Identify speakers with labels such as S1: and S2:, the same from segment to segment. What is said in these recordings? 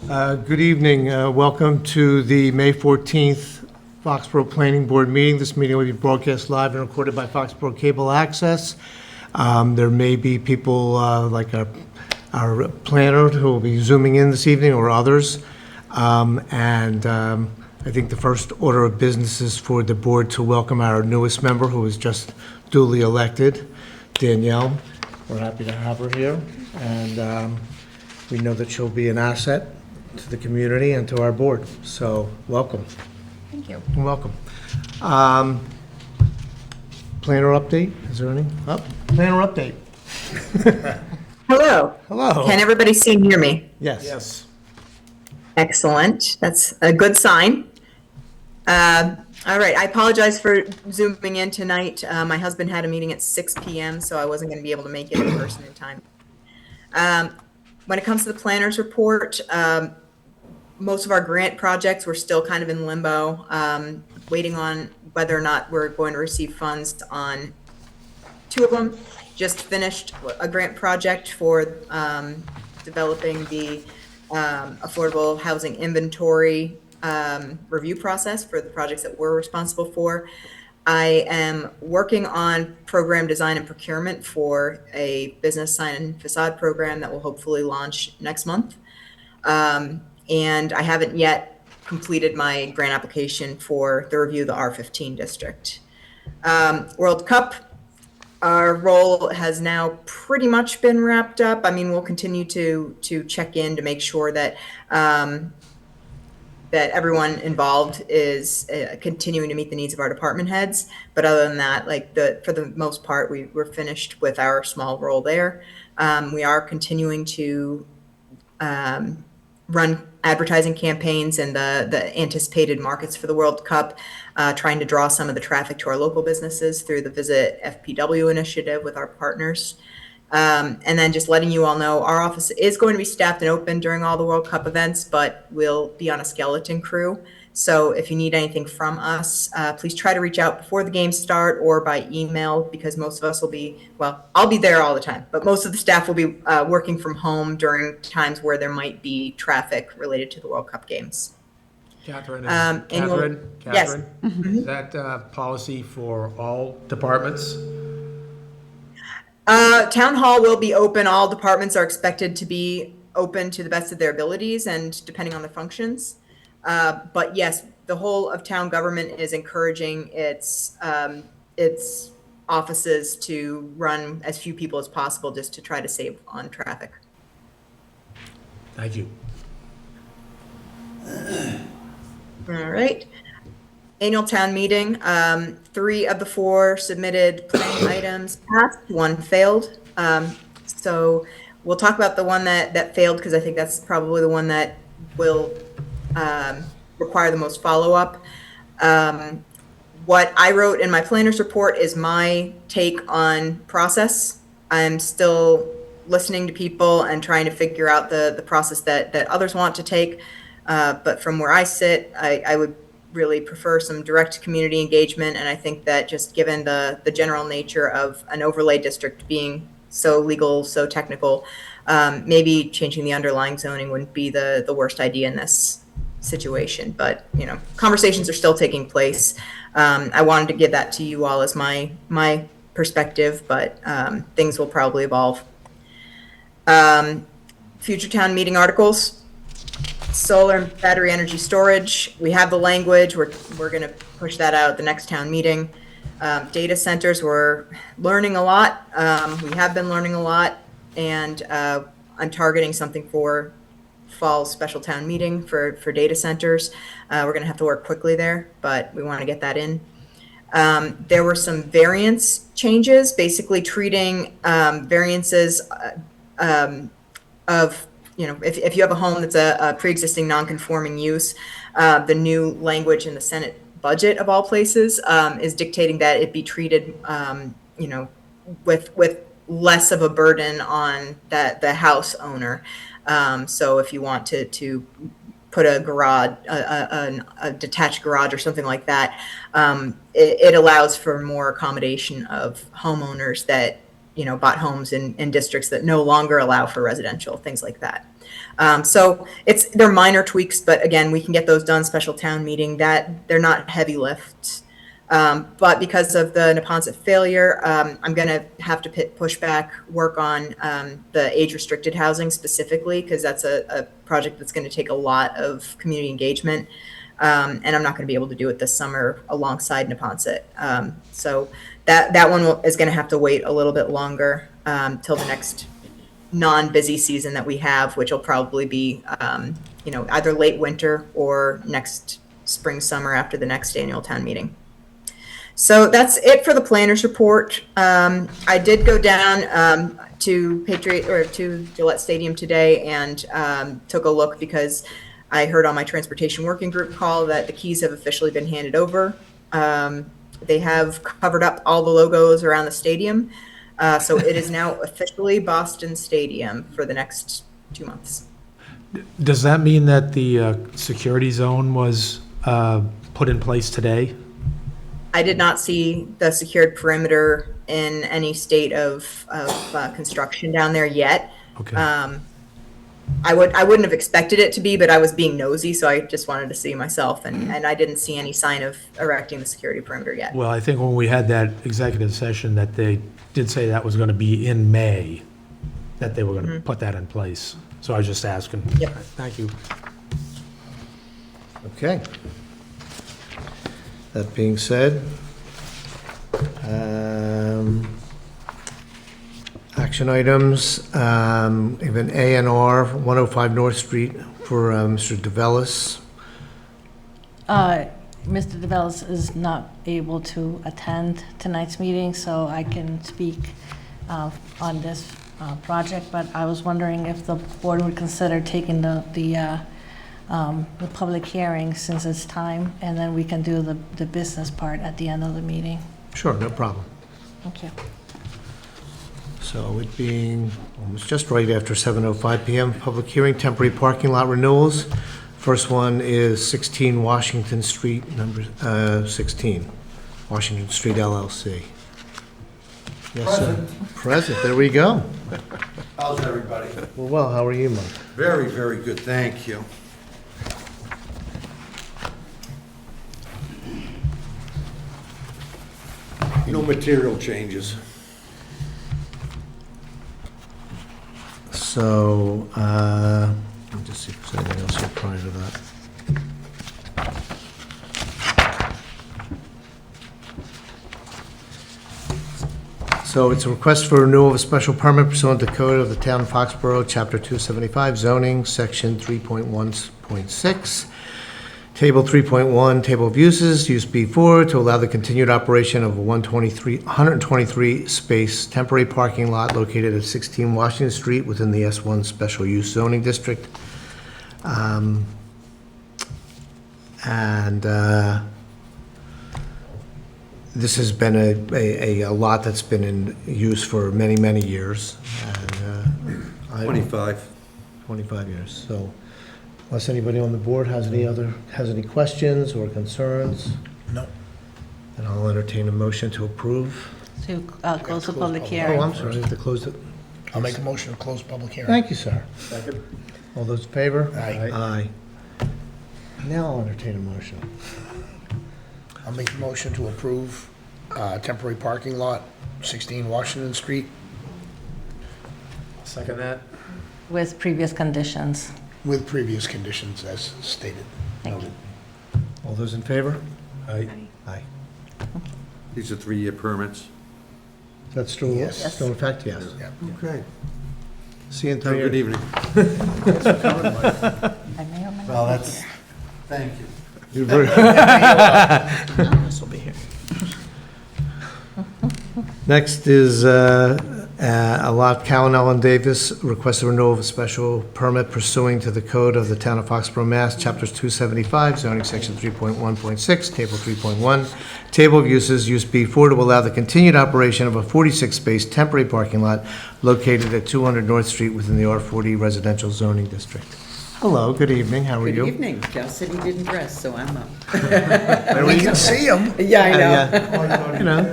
S1: Good evening. Welcome to the May 14th Foxborough Planning Board meeting. This meeting will be broadcast live and recorded by Foxborough Cable Access. There may be people like our planner who will be zooming in this evening or others. I think the first order of business is for the board to welcome our newest member who was just duly elected, Danielle. We're happy to have her here, and we know that she'll be an asset to the community and to our board. So, welcome.
S2: Thank you.
S1: You're welcome. Planner update? Is there any? Planner update.
S2: Hello.
S1: Hello.
S2: Can everybody see and hear me?
S1: Yes.
S3: Yes.
S2: Excellent. That's a good sign. All right. I apologize for zooming in tonight. My husband had a meeting at 6 p.m., so I wasn't going to be able to make it in person in time. When it comes to the planner's report, most of our grant projects, we're still kind of in limbo, waiting on whether or not we're going to receive funds on 2 of them. Just finished a grant project for developing the affordable housing inventory review process for the projects that we're responsible for. I am working on program design and procurement for a business sign and facade program that will hopefully launch next month. And I haven't yet completed my grant application for the review of the R15 district. World Cup, our role has now pretty much been wrapped up. I mean, we'll continue to check in to make sure that that everyone involved is continuing to meet the needs of our department heads. But other than that, for the most part, we're finished with our small role there. We are continuing to run advertising campaigns in the anticipated markets for the World Cup, trying to draw some of the traffic to our local businesses through the Visit FPW initiative with our partners. And then just letting you all know, our office is going to be staffed and open during all the World Cup events, but we'll be on a skeleton crew. So if you need anything from us, please try to reach out before the games start or by email, because most of us will be, well, I'll be there all the time, but most of the staff will be working from home during times where there might be traffic related to the World Cup games.
S3: Catherine,
S2: Yes.
S3: Is that policy for all departments?
S2: Town hall will be open. All departments are expected to be open to the best of their abilities and depending on the functions. But yes, the whole of town government is encouraging its offices to run as few people as possible just to try to save on traffic.
S3: Thank you.
S2: All right. Annual town meeting, 3 of the 4 submitted planning items passed, 1 failed. So we'll talk about the one that failed because I think that's probably the one that will require the most follow-up. What I wrote in my planner's report is my take on process. I'm still listening to people and trying to figure out the process that others want to take. But from where I sit, I would really prefer some direct community engagement. And I think that just given the general nature of an overlay district being so legal, so technical, maybe changing the underlying zoning wouldn't be the worst idea in this situation. But, you know, conversations are still taking place. I wanted to give that to you all as my perspective, but things will probably evolve. Future town meeting articles. Solar and battery energy storage. We have the language. We're going to push that out at the next town meeting. Data centers, we're learning a lot. We have been learning a lot, and I'm targeting something for fall special town meeting for data centers. We're going to have to work quickly there, but we want to get that in. There were some variance changes, basically treating variances of, you know, if you have a home that's a pre-existing non-conforming use, the new language in the Senate budget of all places is dictating that it be treated, you know, with less of a burden on the house owner. So if you want to put a garage, a detached garage or something like that, it allows for more accommodation of homeowners that, you know, bought homes in districts that no longer allow for residential, things like that. So they're minor tweaks, but again, we can get those done special town meeting. That they're not heavy lifts. But because of the Neponset failure, I'm going to have to push back work on the age-restricted housing specifically, because that's a project that's going to take a lot of community engagement. And I'm not going to be able to do it this summer alongside Neponset. So that one is going to have to wait a little bit longer till the next non-busy season that we have, which will probably be, either late winter or next spring, summer after the next annual town meeting. So that's it for the planner's report. I did go down to Gillette Stadium today and took a look because I heard on my transportation working group call that the keys have officially been handed over. They have covered up all the logos around the stadium. So it is now officially Boston Stadium for the next 2 months.
S3: Does that mean that the security zone was put in place today?
S2: I did not see the secured perimeter in any state of construction down there yet.
S3: Okay.
S2: I wouldn't have expected it to be, but I was being nosy, so I just wanted to see myself, and I didn't see any sign of erecting the security perimeter yet.
S3: Well, I think when we had that executive session, that they did say that was going to be in May, that they were going to put that in place. So I was just asking.
S2: Yep.
S3: Thank you.
S1: Okay. That being said, action items, we have an A&R 105 North Street for Mr. DeVellis.
S4: Mr. DeVellis is not able to attend tonight's meeting, so I can speak on this project, but I was wondering if the board would consider taking the public hearing since it's time, and then we can do the business part at the end of the meeting.
S1: Sure, no problem.
S4: Thank you.
S1: So it being almost just right after 7:05 PM, public hearing, temporary parking lot renewals. First one is 16 Washington Street, number 16, Washington Street LLC. Yes, sir. Present, there we go.
S5: How's everybody?
S1: Well, how are you, Mike?
S5: Very, very good, thank you. No material changes.
S1: So, let me just see if there's anything else here prior to that. So it's a request for renewal of a special permit pursuant to code of the town of Foxborough, chapter 275, zoning, section 3.1.6. Table 3.1, table of uses, use B4, to allow the continued operation of a 123 space temporary parking lot located at 16 Washington Street within the S1 Special Use Zoning District. This has been a lot that's been in use for many, many years. And, 25 years, so. Unless anybody on the board has any questions or concerns?
S3: No.
S1: Then I'll entertain a motion to approve.
S4: To close the public
S1: Oh,
S4: hearing.
S1: I'm sorry, I have to close it.
S6: I'll make a motion to close public hearing.
S1: Thank you, sir. All those in favor?
S6: Aye.
S1: Aye. Now I'll entertain a motion.
S6: I'll make a motion to approve temporary parking lot, 16 Washington Street,
S3: Second that?
S4: With previous conditions.
S6: with previous conditions as stated.
S4: Thank you.
S1: All those in favor?
S3: Aye.
S1: Aye.
S5: These are 3-year permits.
S1: That's still,
S6: Yes.
S1: still in effect, yes.
S6: Yeah.
S5: Okay.
S1: See you in
S5: Have a
S1: 3
S5: good
S1: years.
S5: evening.
S4: I may or may not.
S5: Well, that's, thank you.
S1: You're very-
S6: This will be here.
S1: Next is a lot Callan and Davis requests a renewal of a special permit pursuing to the code of the town of Foxborough, Mass., chapters 275, zoning section 3.1.6, table 3.1, table of uses, use B4, to allow the continued operation of a 46-space temporary parking lot located at 200 North Street within the R40 residential zoning district. Hello, good evening, how are you?
S7: Good evening. Cal said he didn't dress, so I'm up.
S6: We can see him.
S7: Yeah, I know.
S1: You know.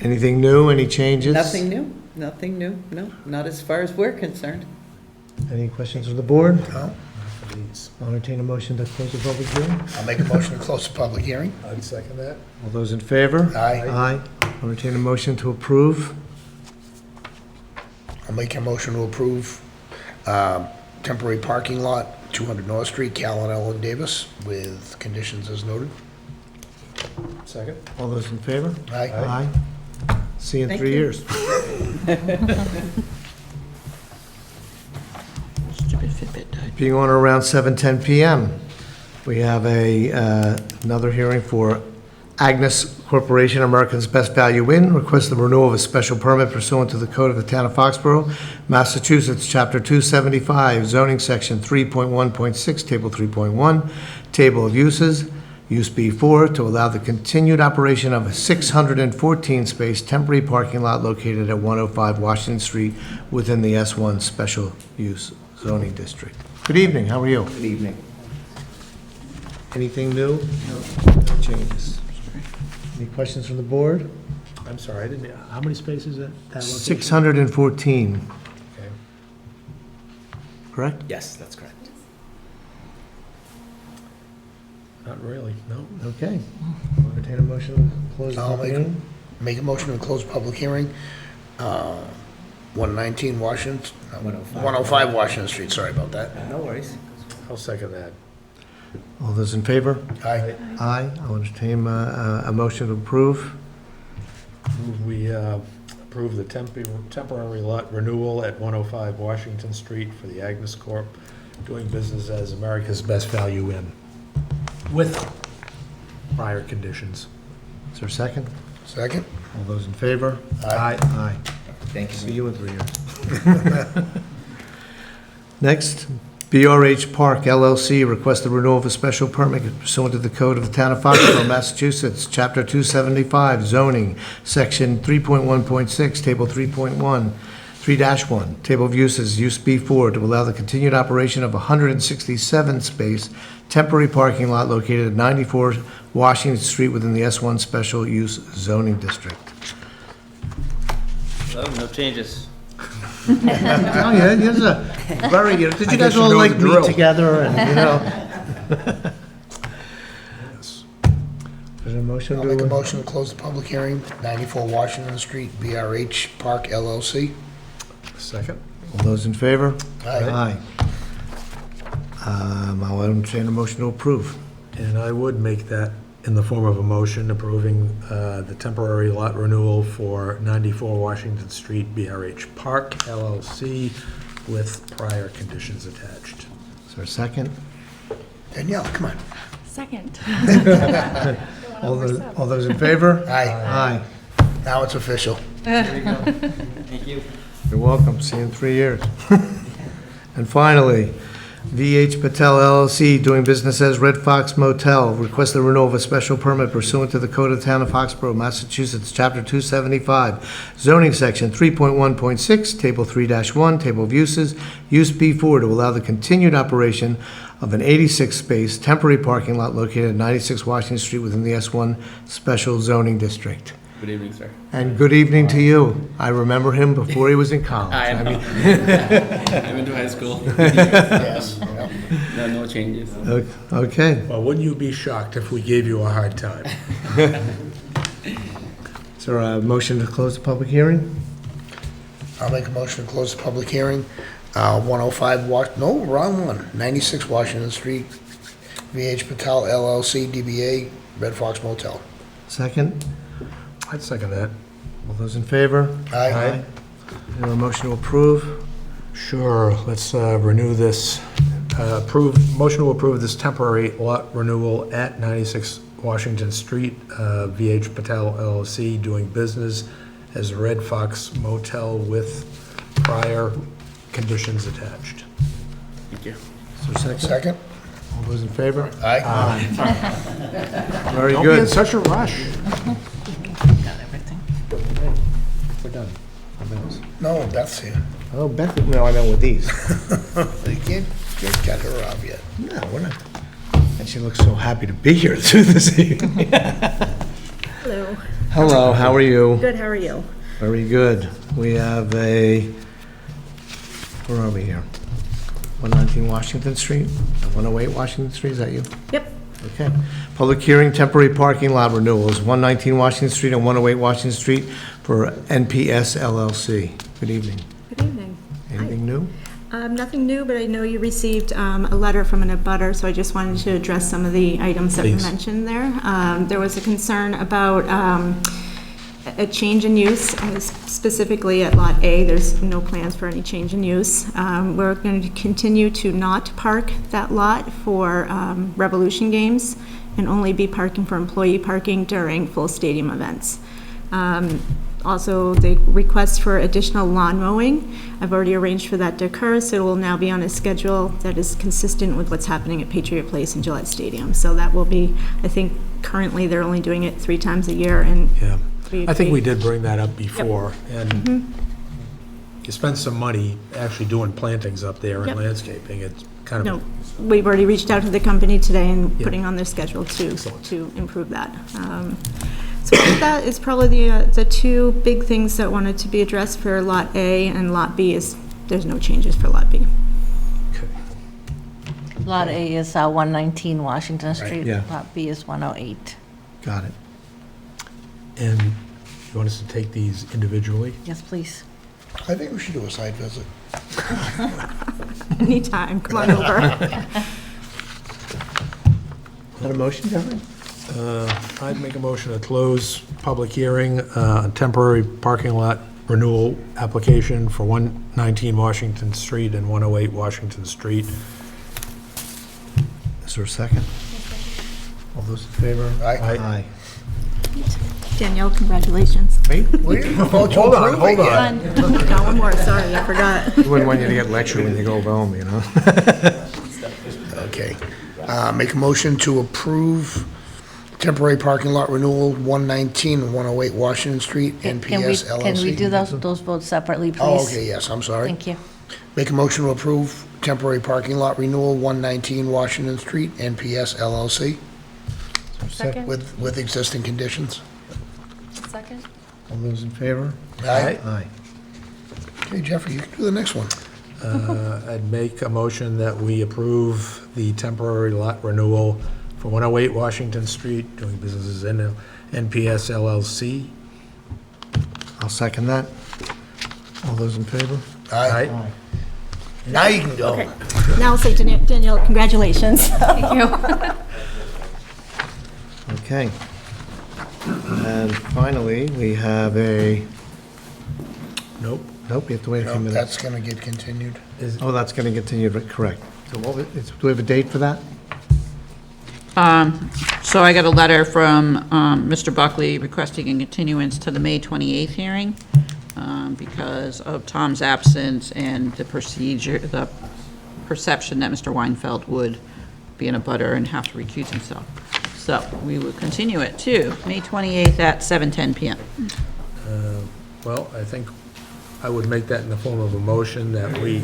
S1: Anything new, any changes?
S7: Nothing new. Nothing new, no, not as far as we're concerned.
S1: Any questions from the board?
S6: No?
S1: I'll entertain a motion to close the public hearing.
S6: I'll make a motion to close the public hearing.
S3: I'd second that.
S1: All those in favor?
S6: Aye.
S1: Aye. I'll entertain a motion to approve.
S6: I'll make a motion to approve temporary parking lot, 200 North Street, Callan, Ellen Davis, with conditions as noted.
S3: Second?
S1: All those in favor?
S6: Aye.
S1: Aye. See you in
S7: Thank
S1: 3
S7: you.
S1: years.
S7: Stupid Fitbit died.
S1: Being on or around 7:10 PM, we have another hearing for Agnes Corporation, America's Best Value Inn, request the renewal of a special permit pursuant to the Code of the Town of Foxborough, Massachusetts, Chapter 275, zoning section 3.1.6, Table 3.1, Table of Uses, Use B4, to allow the continued operation of a 614-space temporary parking lot located at 105 Washington Street within the S1 Special Use Zoning District. Good evening, how are you?
S8: Good evening.
S1: Anything new? No changes. Any questions from the board?
S3: I'm sorry, I didn't, how many spaces at that location?
S1: 614,
S3: Okay.
S1: correct?
S8: Yes, that's correct.
S3: Not really, no.
S1: Okay. I'll entertain a motion to close the
S6: I'll
S1: public
S6: make,
S1: hearing.
S6: make a motion to close public hearing. 119 Washington, 105 Washington Street, sorry about that.
S8: No worries.
S3: I'll second that.
S1: All those in favor?
S6: Aye.
S1: Aye. I'll entertain a motion to approve.
S3: Move we approve the temporary lot renewal at 105 Washington Street for the Agnes Corp. doing business as America's Best Value Inn, with prior conditions.
S1: Is there a second?
S6: Second?
S1: All those in favor?
S6: Aye.
S1: Aye.
S8: Thank you.
S1: See you in 3 years. Next, BRH Park LLC requests the renewal of a special permit pursuant to the Code of the Town of Foxborough, Massachusetts, Chapter 275, zoning, Section 3.1.6, Table 3.1, 3-1, Table of Uses, Use B4, to allow the continued operation of a 167-space temporary parking lot located at 94 Washington Street within the S1 Special Use Zoning District.
S9: Hello, no changes.
S1: Oh, yeah, here's a very, did you
S3: I
S1: guys
S3: guess you
S1: all
S3: know
S1: like
S3: the
S1: meet
S3: drill.
S1: together and, you know? Is there a motion
S6: I'll make a
S1: to?
S6: motion to close the public hearing, 94 Washington Street, BRH Park LLC.
S3: Second?
S1: All those in favor?
S6: Aye.
S1: I'll entertain a motion to approve.
S3: And I would make that in the form of a motion approving the temporary lot renewal for 94 Washington Street, BRH Park LLC, with prior conditions attached.
S1: Is there a second?
S6: Danielle, come on.
S10: Second.
S1: All those in favor?
S6: Aye.
S1: Aye.
S6: Now it's official.
S9: Thank you.
S1: You're welcome. See you in 3 years. And finally, VH Patel LLC, doing business as Red Fox Motel, requests the renewal of a special permit pursuant to the Code of the Town of Foxborough, Massachusetts, Chapter 275, zoning section 3.1.6, Table 3-1, Table of Uses, Use B4, to allow the continued operation of an 86-space temporary parking lot located at 96 Washington Street within the S1 Special Zoning District.
S9: Good evening, sir.
S1: And good evening to you. I remember him before he was in college.
S9: I know.
S1: mean,
S9: I went to high school.
S6: Yes.
S9: No changes.
S1: Okay.
S3: Well, wouldn't you be shocked if we gave you a hard time?
S1: Is there a motion to close the public hearing?
S6: I'll make a motion to close the public hearing. 105 no, wrong one. 96 Washington Street, VH Patel LLC, DBA, Red Fox Motel.
S1: Second?
S3: I'd second that.
S1: All those in favor?
S6: Aye.
S1: Is there a motion to approve?
S3: Sure, let's renew this, motion to approve this temporary lot renewal at 96 Washington Street, VH Patel LLC, doing business as Red Fox Motel with prior conditions attached.
S9: Thank you.
S1: Is there a second?
S6: Second?
S1: All those in favor?
S6: Aye.
S1: Very
S3: Don't be in
S1: good.
S3: such a rush.
S7: Got everything.
S3: We're done.
S6: No, Beth's here.
S1: Oh, Beth, no, I meant with these.
S6: You can't get her off yet.
S1: No, we're not. And she looks so happy to be here too this evening.
S10: Hello.
S1: Hello, how are you?
S10: Good, how are you?
S1: Very good. We have where are we here? 119 Washington Street, 108 Washington Street, is that you?
S8: Yep.
S1: Okay. Public hearing, temporary parking lot renewals, 119 Washington Street and 108 Washington Street for NPS LLC. Good evening.
S8: Good evening.
S1: Anything new?
S8: Nothing new, but I know you received a letter from an abutter, so I just wanted to address some of the items that were
S3: Please.
S8: mentioned there. There was a concern about a change in use, specifically at Lot A. There's no plans for any change in use. We're going to continue to not park that lot for Revolution games and only be parking for employee parking during full stadium events. Also, the request for additional lawn mowing, I've already arranged for that to occur, so it will now be on a schedule that is consistent with what's happening at Patriot Place and Gillette Stadium. So that will be, I think currently they're only doing it 3 times a year, and
S3: Yeah. I think we did bring that up before, and you spend some money actually doing plantings up there and
S8: Yep.
S3: landscaping. It's kind
S8: No,
S3: of,
S8: we've already reached out to the company today and
S3: Yeah.
S8: putting on their schedule
S3: Excellent.
S8: to improve that. So I think that is probably the 2 big things that wanted to be addressed for Lot A, and Lot B is, there's no changes for Lot B.
S3: okay.
S4: Lot A is 119 Washington Street.
S1: Yeah.
S4: Lot B is 108.
S1: Got it.
S3: And you want us to take these individually?
S4: Yes, please.
S6: I think we should do a site visit.
S8: Anytime, come on over.
S1: Is that a motion, Jeffrey?
S3: I'd make a motion to close public hearing on temporary parking lot renewal application for 119 Washington Street and 108 Washington Street.
S1: Is there a second? All those in favor?
S6: Aye.
S1: Aye.
S8: Danielle, congratulations.
S1: Wait,
S6: We didn't vote to
S3: Hold on,
S6: approve it
S3: hold
S6: yet.
S3: on.
S8: Got one more, sorry, I forgot.
S1: we wouldn't want you to get lectured when you go home, you know?
S6: Okay. Make a motion to approve temporary parking lot renewal, 119 and 108 Washington Street, NPS LLC.
S4: Can we do those votes separately, please?
S6: Oh, okay, yes, I'm sorry.
S4: Thank you.
S6: Make a motion to approve temporary parking lot renewal, 119 Washington Street, NPS LLC,
S4: Second?
S6: with existing conditions.
S4: Second?
S1: All those in favor?
S6: Aye.
S1: Aye.
S6: Okay, Jeffrey, you can do the next one.
S3: I'd make a motion that we approve the temporary lot renewal for 108 Washington Street, doing businesses in NPS LLC.
S1: I'll second that. All those in favor?
S6: Aye. Now you can go.
S8: Okay, now I'll say Danielle, congratulations. Thank you.
S1: Okay. And finally, we have
S3: Nope.
S1: nope, we have to wait a few
S6: No,
S1: minutes.
S6: that's gonna get continued.
S1: Oh, that's going to continue, correct. So do we have a date for that?
S7: So I got a letter from Mr. Buckley requesting a continuance to the May 28th hearing because of Tom's absence and the procedure, the perception that Mr. Weinfeld would be in a butter and have to recuse himself. So we will continue it to May 28th at 7:10 PM.
S3: Well, I think I would make that in the form of a motion that we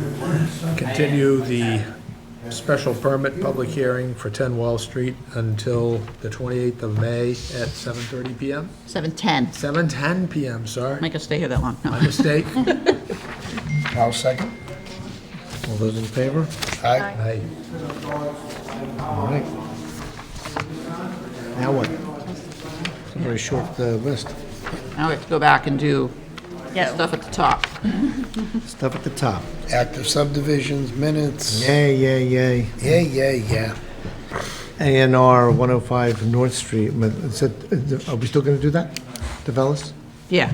S3: continue the special permit public hearing for 10 Wall Street until the 28th of May at 7:30 PM?
S7: 7:10.
S3: 7:10 PM, sorry.
S7: Make us stay here that long. No.
S3: My mistake.
S6: I'll second.
S1: All those in favor?
S6: Aye.
S3: Aye.
S1: All right. Now what? It's a very short list.
S7: Now we have to go back and do
S4: Yeah.
S7: stuff at the top.
S1: Stuff at the top.
S6: Active subdivisions, minutes.
S1: Yay, yay, yay.
S6: Yeah.
S1: A&R 105 North Street. Are we still going to do that? DeVellis?
S7: Yeah.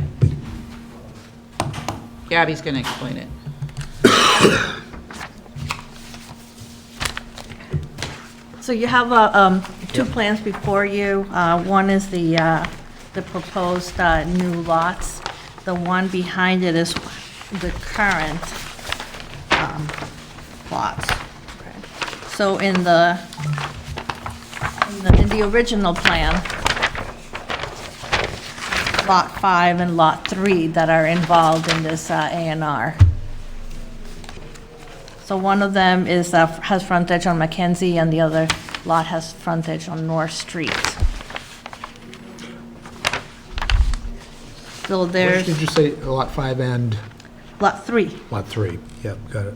S7: Gabby's going to explain it.
S4: So you have 2 plans before you. One is the proposed new lots. The one behind it is the current lots. So in the original plan, Lot 5 and Lot 3 that are involved in this A&R. So one of them is, has frontage on Mackenzie, and the other lot has frontage on North Street. So
S3: What
S4: there's
S3: did you say, lot 5 and
S4: lot 3.
S3: lot 3? Yep, got it.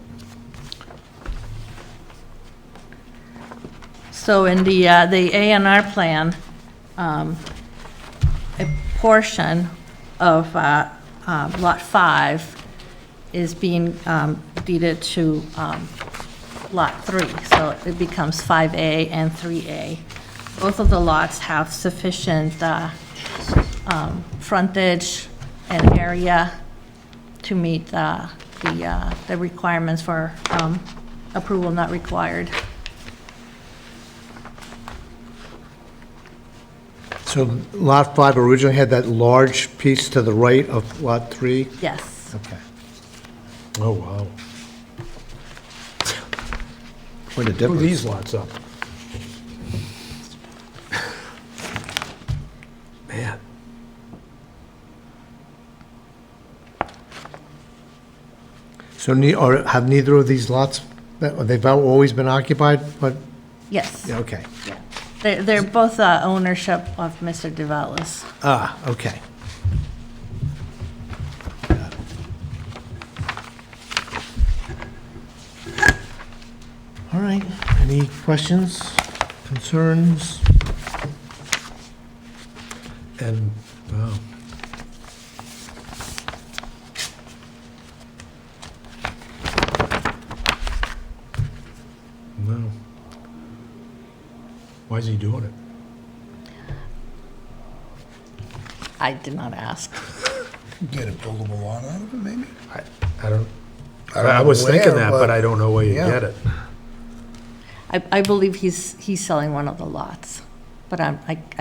S4: So in the A&R plan, a portion of Lot 5 is being deeded to Lot 3, so it becomes 5A and 3A. Both of the lots have sufficient frontage and area to meet the requirements for approval not required.
S1: So Lot 5 originally had that large piece to the right of Lot 3?
S4: Yes.
S1: Okay.
S3: Oh, wow.
S1: Quite a
S3: Who
S1: difference.
S3: these lots up? Man.
S1: So or have neither of these lots, they've always been occupied, but,
S4: Yes.
S1: yeah, okay.
S4: They're both ownership of Mr. DeVellis.
S1: Ah, okay. Got it. All right, any questions, concerns?
S3: And, wow. No. Why is he doing it?
S4: I did not ask.
S6: Get a buildable lot out of it, maybe?
S3: I don't,
S6: I don't
S3: I
S6: know
S3: was thinking
S6: where,
S3: that, but I don't know where you
S6: Yeah.
S3: get it.
S4: I believe he's selling one of the lots, but I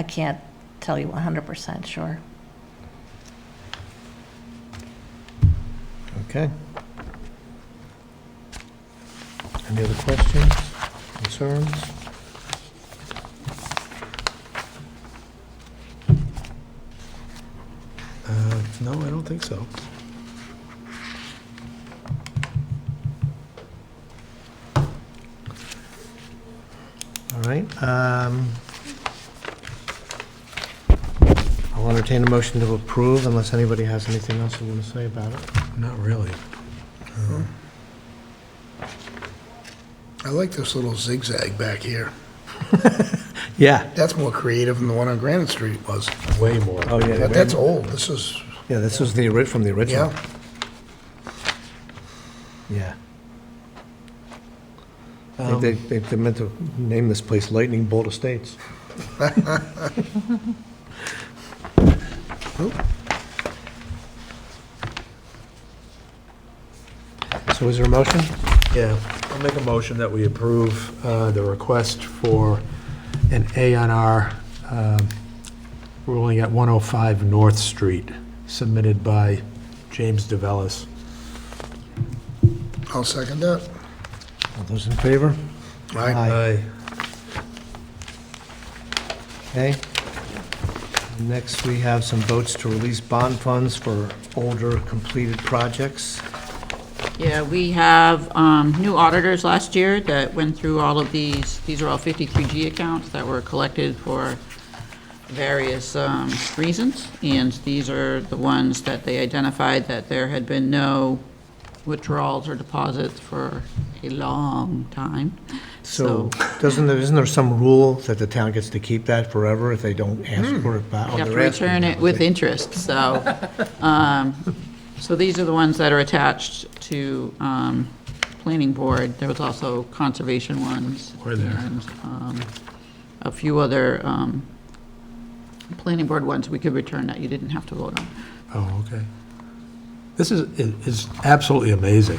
S4: can't tell you 100% sure.
S1: Okay. Any other questions, concerns?
S3: No, I don't think so.
S1: All right. I'll entertain a motion to approve unless anybody has anything else they want to say about it.
S3: Not really.
S6: I like this little zigzag back here.
S1: Yeah.
S6: That's more creative than the one on Granite Street was.
S3: Way more.
S1: Oh, yeah.
S6: But that's old. This is,
S1: Yeah, this was from the original.
S6: yeah.
S1: Yeah. I think they meant to name this place Lightning Bolt Estates. So is there a motion?
S3: Yeah, I'll make a motion that we approve the request for an A&R ruling at 105 North Street, submitted by James DeVellis.
S6: I'll second that.
S1: All those in favor?
S6: Aye.
S1: Okay. Next, we have some votes to release bond funds for older completed projects.
S7: Yeah, we have new auditors last year that went through all of these. These are all 53G accounts that were collected for various reasons, and these are the ones that they identified that there had been no withdrawals or deposits for a long time.
S1: So isn't there some rule that the town gets to keep that forever if they don't ask for it back?
S7: You have to return it with interest, so, so these are the ones that are attached to planning board. There was also conservation ones.
S3: Were there?
S7: And a few other planning board ones we could return that you didn't have to vote on.
S3: Oh, okay. This is absolutely amazing.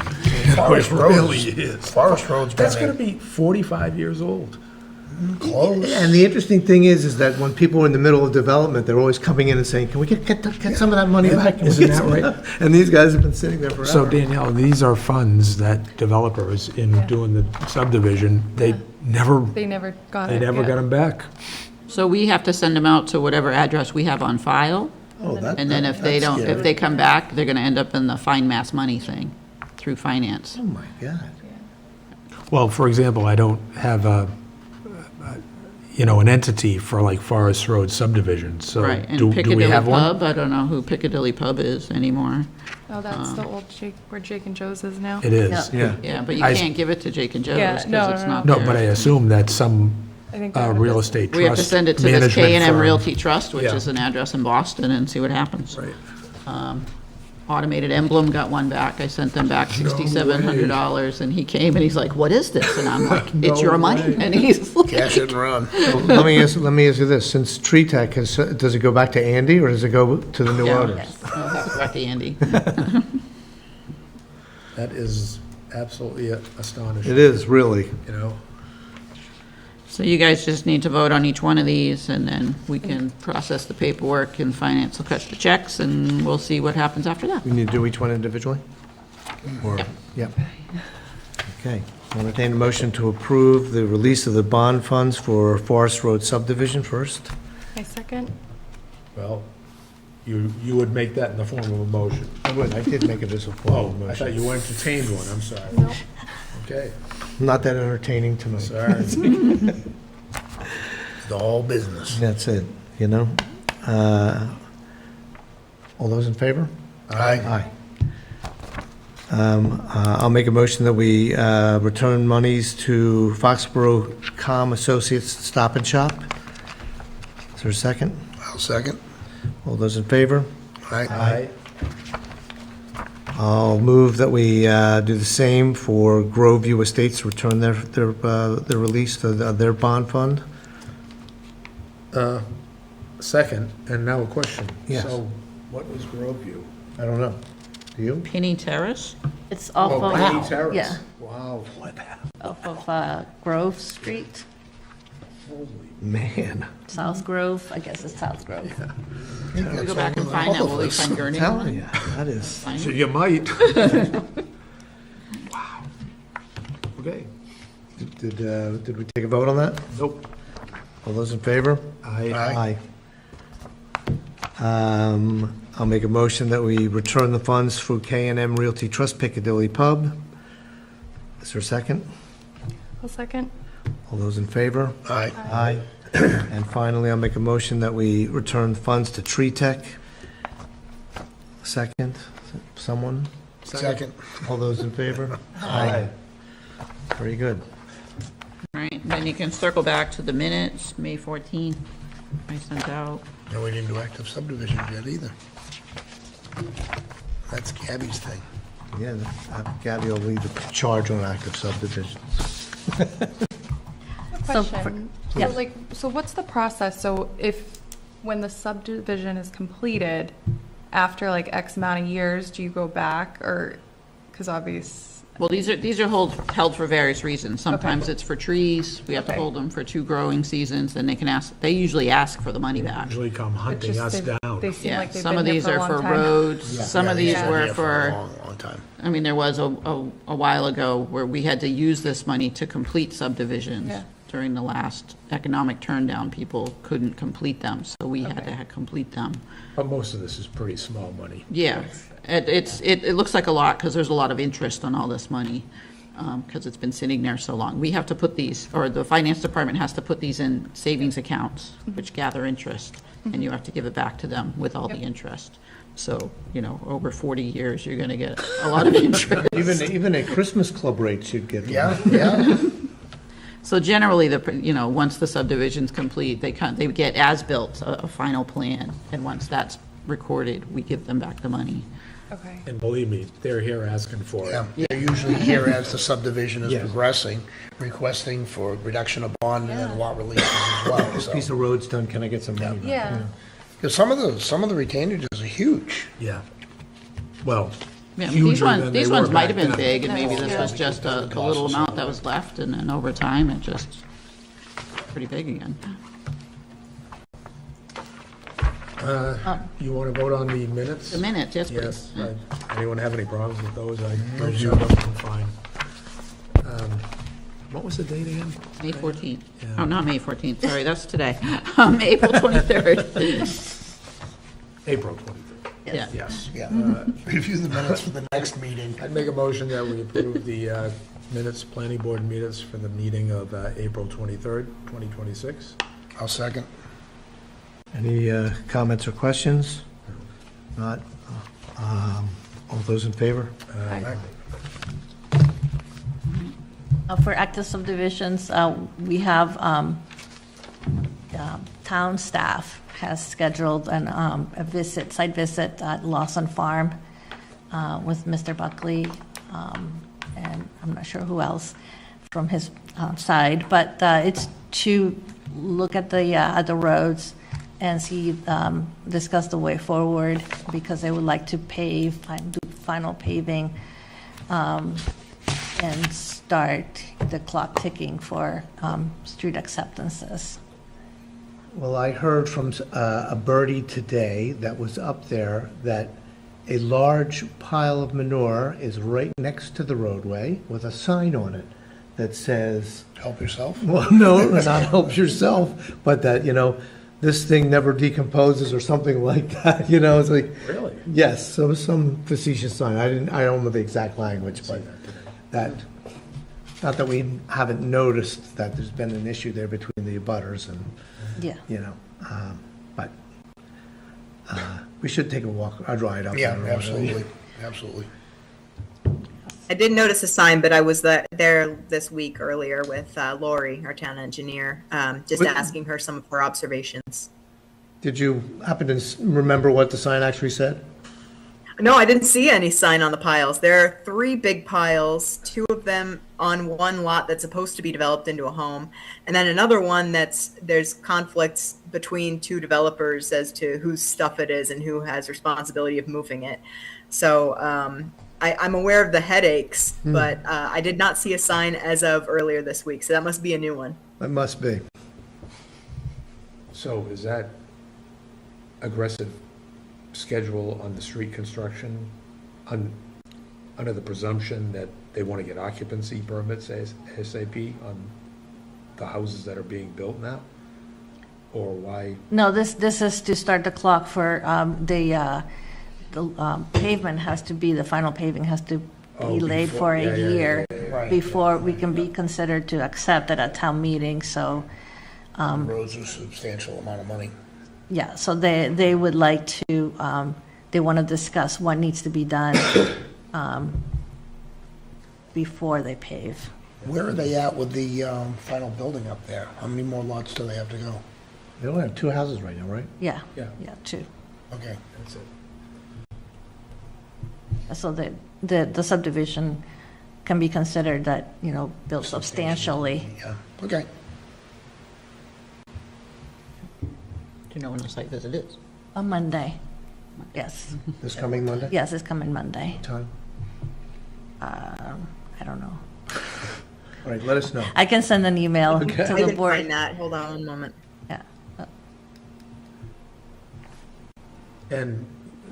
S6: Forest
S3: It
S6: Road
S3: really
S6: is-
S3: is.
S6: Forest Road's been
S3: That's gonna be 45 years old.
S6: close.
S1: And the interesting thing is that when people are in the middle of development, they're always coming in and saying, can we get some of that money back? Can we
S3: Isn't
S1: get
S3: that
S1: some of
S3: right?
S1: that?" And these guys have been sitting there forever.
S3: So Danielle, these are funds that developers in doing the subdivision, they never
S10: got
S3: got them back.
S7: So we have to send them out to whatever address we have on file,
S1: Oh,
S7: and then if they don't, if they come back, they're gonna end up in the fine mass money thing through finance.
S1: Oh, my God.
S3: Well, for example, I don't have an entity for like Forest Road subdivision, so
S7: Right, and
S3: do we
S7: Piccadilly
S3: have one?
S7: Pub, I don't know who Piccadilly Pub is anymore.
S10: Oh, that's the old where Jake and Joe's is now.
S3: It is.
S1: Yeah.
S7: Yeah, but you
S3: I-
S7: can't give it to Jake and Joe's
S10: Yeah,
S7: because
S10: no,
S7: it's
S10: no,
S7: not
S3: No,
S7: theirs.
S3: but I assume that some
S10: I think they're out of
S3: real
S10: business.
S3: estate trust
S7: We have to send it to this
S3: management
S7: K&M
S3: firm.
S7: Realty Trust, which
S3: Yeah.
S7: is an address in Boston, and see what happens.
S3: Right.
S7: Automated Emblem got one back. I sent them back $6,700, and he came and he's like, "What is this?" And I'm like, "It's your money." And he's like,
S6: Cash it and run.
S1: Let me ask you this, since Tree Tech has, does it go back to Andy, or does it go to the new
S7: Yeah.
S1: owners?
S4: Yes.
S7: "I'll have to talk to Andy."
S3: That is absolutely astonishing.
S1: It is, really.
S7: So you guys just need to vote on each one of these, and then we can process the paperwork, and finance will cut the checks, and we'll see what happens after that.
S1: We need to do each one individually? Or, yep. Okay. I'll entertain a motion to approve the release of the bond funds for Forest Road subdivision first.
S10: My second.
S3: Well, you would make that in the form of a motion.
S1: I would, I did make it as a formal
S3: Oh, I
S1: motion.
S3: thought you entertained one, I'm sorry.
S10: Nope.
S3: Okay,
S1: Not that entertaining tonight.
S3: sorry.
S6: It's all business.
S1: That's it, All those in favor?
S6: Aye.
S1: I'll make a motion that we return monies to Foxborough Com Associates Stop and Shop. Is there a second?
S6: I'll second.
S1: All those in favor?
S6: Aye.
S1: I'll move that we do the same for Groveview Estates, return their release to their bond fund.
S3: Second, and now a question.
S1: Yes.
S3: So, what was Groveview?
S1: I don't know. Do you?
S7: Penny Terrace?
S4: It's off of,
S3: Penny Terrace.
S4: yeah,
S3: Wow, what happened?
S4: off of Grove Street,
S1: Man.
S4: South Grove, I guess it's South Grove.
S7: We go back and find that, will we find your
S1: I'm
S7: name
S1: telling
S7: on it?
S1: you, that is.
S3: So you might. Wow. Okay.
S1: Did we take a vote on that?
S3: Nope.
S1: All those in favor?
S3: Aye.
S1: I'll make a motion that we return the funds for K&M Realty Trust Piccadilly Pub. Is there a second?
S10: I'll second.
S1: All those in favor?
S6: Aye.
S1: Aye. And finally, I'll make a motion that we return funds to Tree Tech. Second, someone?
S6: Second.
S1: All those in favor? Aye. Very good.
S7: Right, then you can circle back to the minutes, May 14th, I sent out.
S6: No, we didn't do active subdivision yet either. That's Gabby's thing.
S1: Yeah, Gabby will lead the charge on active subdivisions.
S4: So,
S10: Question.
S4: yeah.
S10: So like, so what's the process? So when the subdivision is completed, after like X amount of years, do you go back or, because
S7: Well, these are held for various reasons. Sometimes it's for trees, we have to
S10: Okay.
S7: hold them for 2 growing seasons, then they usually ask for the money back.
S3: Usually come hunting us down.
S10: They seem
S7: Yeah,
S10: like they've
S7: some of
S10: been
S7: these
S10: there
S7: are
S10: for a
S7: for
S10: long time.
S7: roads, some of these
S6: Yeah,
S7: were
S6: a
S7: for,
S6: long, long time.
S7: I mean, there was a while ago where we had to use this money to complete subdivisions.
S10: Yeah.
S7: During the last economic turndown, people couldn't complete them, so we had to complete them.
S3: But most of this is pretty small money.
S7: Yeah, it looks like a lot, because there's a lot of interest on all this money, because it's been sitting there so long. We have to put these, or the finance department has to put these in savings accounts, which gather interest, and you have to give it back to them with all the interest. So, over 40 years, you're gonna get a lot of interest.
S1: Even at Christmas club rates, you'd get.
S6: Yeah.
S7: So generally, once the subdivision's complete, they get as-built, a final plan, and once that's recorded, we give them back the money.
S10: Okay.
S3: And believe me, they're here asking for it.
S6: Yeah, they're usually here as the subdivision is
S1: Yes.
S6: progressing, requesting for reduction of bond and then lot releases as well, so.
S1: Piece of road's done, can I get some money back?
S10: Yeah.
S6: Because some of the retainages are huge.
S3: Yeah. Well,
S7: Yeah,
S3: huger
S7: these ones,
S3: than
S7: these
S3: they
S7: ones
S3: were
S7: might have
S3: back
S7: been
S3: then.
S7: big, and maybe this
S10: Yeah.
S7: was just a little amount that was left, and then over time, it just pretty big again.
S3: You want to vote on the minutes?
S7: The minutes, yes,
S3: Yes.
S7: please.
S3: Anyone have any problems with those? I reviewed them, I'm fine. What was the date again?
S7: May 14th.
S3: Yeah.
S7: Oh, not May 14th, sorry, that's today. April 23rd.
S3: April 23rd.
S7: Yeah.
S3: Yes.
S6: Yeah. Review the minutes for the next meeting.
S3: I'd make a motion that we approve the minutes, planning board minutes for the meeting of April 23rd, 2026.
S6: I'll second.
S1: Any comments or questions? Not? All those in favor?
S4: For active subdivisions, we have, town staff has scheduled a visit, site visit at Lawson Farm with Mr. Buckley, and I'm not sure who else from his side, but it's to look at the roads and see, discuss the way forward, because they would like to pave, do final paving, and start the clock ticking for street acceptances.
S1: Well, I heard from a birdie today that was up there that a large pile of manure is right next to the roadway with a sign on it that says,
S6: Help yourself.
S1: well, no, not help yourself, but that, this thing never decomposes or something like that, it's like.
S3: Really?
S1: Yes, so some facetious sign. I don't know the exact language, but that, not that we haven't noticed that there's been an issue there between the abutters and,
S4: Yeah.
S1: but we should take a walk, a ride up.
S6: Yeah,
S1: there.
S6: absolutely, absolutely.
S2: I did notice a sign, but I was there this week earlier with Lori, our town engineer, just
S1: What-
S2: asking her some of her observations.
S1: Did you happen to remember what the sign actually said?
S2: No, I didn't see any sign on the piles. There are 3 big piles, 2 of them on one lot that's supposed to be developed into a home, and then another one there's conflicts between 2 developers as to whose stuff it is and who has responsibility of moving it. So I'm aware of the headaches, but I did not see a sign as of earlier this week, so that must be a new one.
S1: It must be.
S3: So is that aggressive schedule on the street construction under the presumption that they want to get occupancy permits ASAP on the houses that are being built now? Or why?
S4: No, this is to start the clock for the pavement has to be, the final paving has to
S3: Oh,
S4: be laid
S3: before-
S4: for
S3: yeah,
S4: a
S3: yeah,
S4: year
S6: Right.
S4: before we can be considered to accept it at town meeting, so,
S6: Roads are a substantial amount of money.
S4: yeah, so they would like to, they want to discuss what needs to be done before they pave.
S6: Where are they at with the final building up there? How many more lots do they have to go?
S1: They only have 2 houses right now, right?
S4: Yeah,
S3: Yeah.
S4: yeah, two.
S6: Okay.
S3: That's it.
S4: So the subdivision can be considered that, built substantially.
S6: Yeah, okay.
S7: Do you know when the site visit is?
S4: On Monday, yes.
S1: This coming Monday?
S4: Yes, it's coming Monday.
S1: Time?
S4: I don't know.
S1: All right, let us know.
S4: I can send an email
S1: Okay.
S4: to
S2: I
S4: the
S2: didn't
S4: board.
S2: find that. Hold on one moment.
S4: Yeah.
S3: And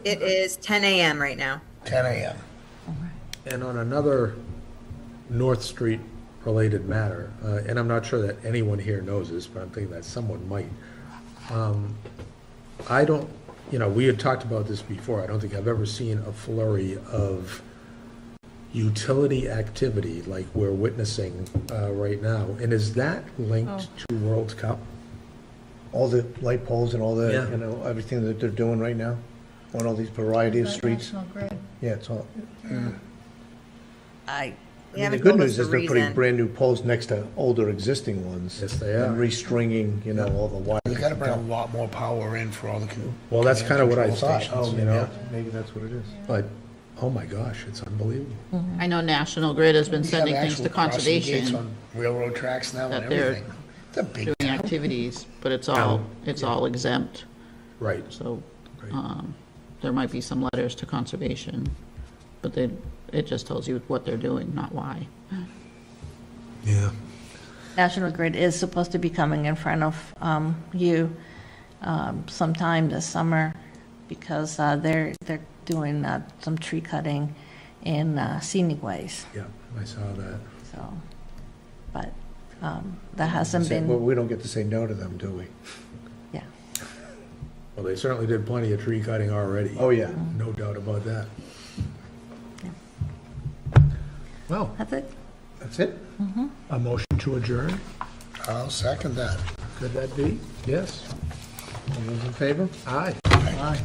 S2: It is 10 a.m. right now.
S6: 10 a.m.
S3: And on another North Street related matter, and I'm not sure that anyone here knows this, but I'm thinking that someone might. I don't, we had talked about this before. I don't think I've ever seen a flurry of utility activity like we're witnessing right now. And is that linked to World Cup?
S1: All the light poles and all the,
S3: Yeah.
S1: everything that they're doing right now on all these variety of streets.
S10: Grid.
S1: Yeah, it's all.
S4: I,
S2: They
S1: The
S2: haven't
S1: good
S2: told us
S1: news
S2: the
S1: is they're putting
S2: reason.
S1: brand-new poles next to older existing ones.
S3: Yes, they
S1: And
S3: are.
S1: restringing, all the wires.
S6: They gotta bring a lot more power in for all the.
S3: Well, that's kind of what I
S6: control
S3: thought,
S6: stations.
S1: Maybe that's what it is.
S3: But, oh my gosh, it's unbelievable.
S7: I know National Grid has been
S6: We have
S7: sending things
S6: actual
S7: to
S6: crossing gates
S7: conservation,
S6: on railroad tracks now and
S7: that they're
S6: everything. It's a big
S7: doing activities, but it's all exempt.
S3: Right.
S7: So,
S3: Right.
S7: there might be some letters to conservation, but it just tells you what they're doing, not why.
S3: Yeah.
S4: National Grid is supposed to be coming in front of you sometime this summer because they're doing some tree cutting in scenic ways.
S3: Yeah, I saw that.
S4: So, but that hasn't
S1: Well,
S4: been,
S1: we don't get to say no to them, do we?
S4: yeah.
S3: Well, they certainly did plenty of tree cutting already.
S1: Oh, yeah.
S3: No doubt about that. Well,
S4: That's it.
S1: That's it?
S3: A motion to adjourn?
S6: I'll second that.
S3: Could that be? Yes.
S1: All those in favor?
S3: Aye.
S1: Aye.